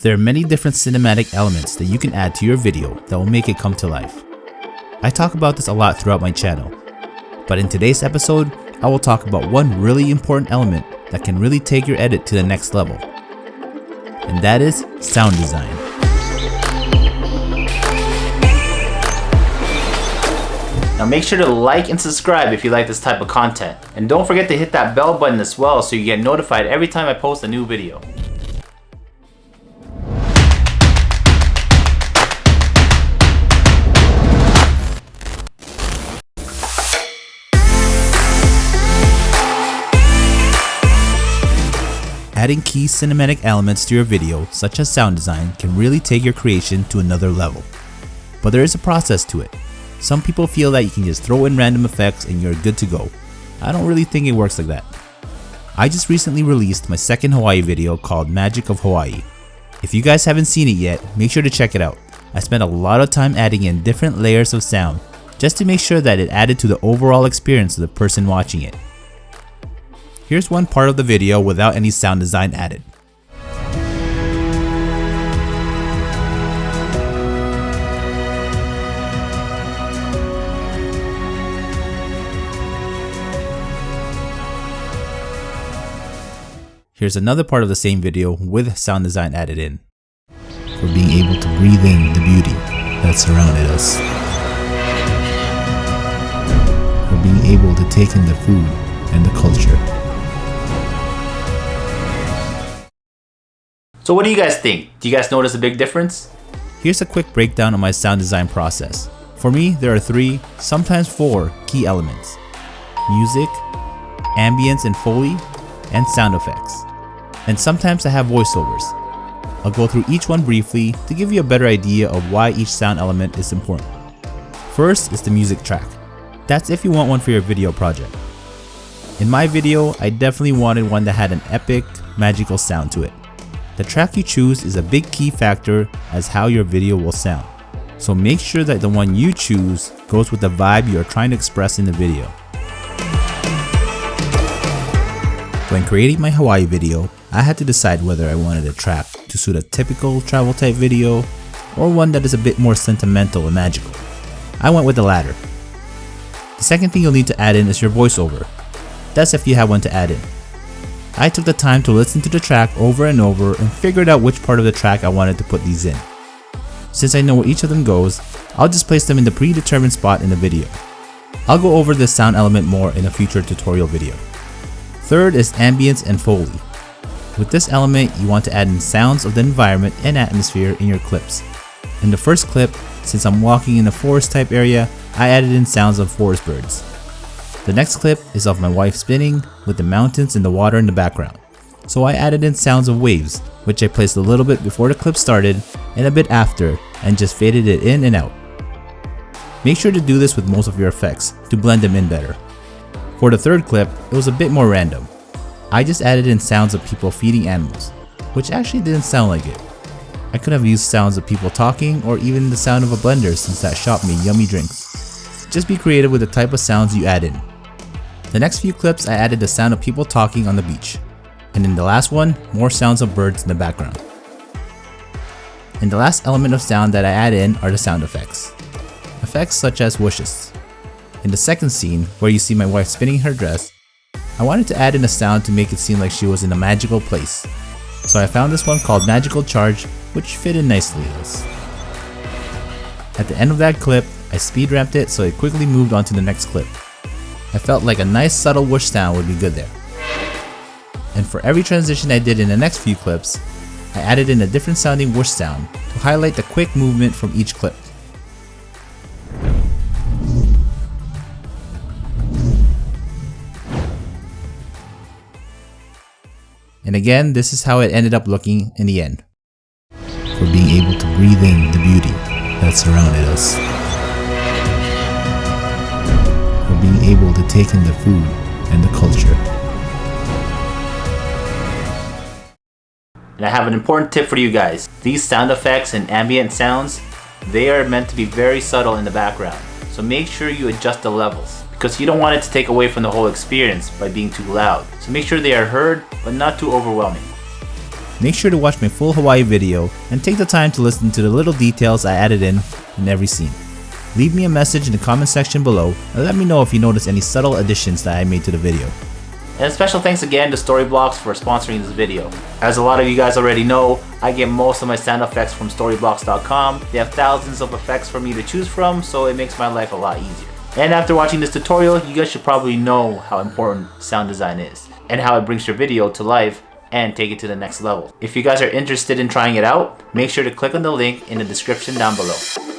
There are many different cinematic elements that you can add to your video that will make it come to life. I talk about this a lot throughout my channel, but in today's episode, I will talk about one really important element that can really take your edit to the next level, and that is sound design. Now make sure to like and subscribe if you like this type of content, and don't forget to hit that bell button as well so you get notified every time I post a new video. Adding key cinematic elements to your video, such as sound design, can really take your creation to another level. But there is a process to it. Some people feel that you can just throw in random effects and you're good to go. I don't really think it works like that. I just recently released my second Hawaii video called Magic of Hawaii. If you guys haven't seen it yet, make sure to check it out. I spent a lot of time adding in different layers of sound just to make sure that it added to the overall experience of the person watching it. Here's one part of the video without any sound design added. Here's another part of the same video with sound design added in. For being able to breathe in the beauty that surrounded us. For being able to take in the food and the culture. So what do you guys think? Do you guys notice a big difference? Here's a quick breakdown of my sound design process. For me, there are 3, sometimes 4 key elements: music, ambience and foley, and sound effects. And sometimes I have voiceovers. I'll go through each one briefly to give you a better idea of why each sound element is important. First is the music track. That's if you want one for your video project. In my video, I definitely wanted one that had an epic, magical sound to it. The track you choose is a big key factor as how your video will sound. So make sure that the one you choose goes with the vibe you are trying to express in the video. When creating my Hawaii video, I had to decide whether I wanted a track to suit a typical travel type video or one that is a bit more sentimental and magical. I went with the latter. The second thing you'll need to add in is your voiceover. That's if you have one to add in. I took the time to listen to the track over and over and figured out which part of the track I wanted to put these in. Since I know where each of them goes, I'll just place them in the predetermined spot in the video. I'll go over this sound element more in a future tutorial video. Third is ambience and foley. With this element, you want to add in sounds of the environment and atmosphere in your clips. In the first clip, since I'm walking in a forest type area, I added in sounds of forest birds. The next clip is of my wife spinning with the mountains and the water in the background. So I added in sounds of waves, which I placed a little bit before the clip started and a bit after, and just faded it in and out. Make sure to do this with most of your effects to blend them in better. For the third clip, it was a bit more random. I just added in sounds of people feeding animals, which actually didn't sound like it. I could have used sounds of people talking or even the sound of a blender since that shop made yummy drinks. Just be creative with the type of sounds you add in. The next few clips I added the sound of people talking on the beach, and in the last one, more sounds of birds in the background. And the last element of sound that I add in are the sound effects. Effects such as whooshes. In the second scene, where you see my wife spinning her dress, I wanted to add in a sound to make it seem like she was in a magical place. So I found this one called Magical Charge, which fit in nicely with this. At the end of that clip, I speed ramped it so it quickly moved on to the next clip. I felt like a nice subtle whoosh sound would be good there. And for every transition I did in the next few clips, I added in a different sounding whoosh sound to highlight the quick movement from each clip. And again, this is how it ended up looking in the end. For being able to breathe in the beauty that surrounded us. For being able to take in the food and the culture. And I have an important tip for you guys. These sound effects and ambient sounds, they are meant to be very subtle in the background. So make sure you adjust the levels, because you don't want it to take away from the whole experience by being too loud. So make sure they are heard, but not too overwhelming. Make sure to watch my full Hawaii video and take the time to listen to the little details I added in every scene. Leave me a message in the comment section below and let me know if you notice any subtle additions that I made to the video. And special thanks again to Storyblocks for sponsoring this video. As a lot of you guys already know, I get most of my sound effects from storyblocks.com. They have thousands of effects for me to choose from, so it makes my life a lot easier. And after watching this tutorial, you guys should probably know how important sound design is and how it brings your video to life and take it to the next level. If you guys are interested in trying it out, make sure to click on the link in the description down below.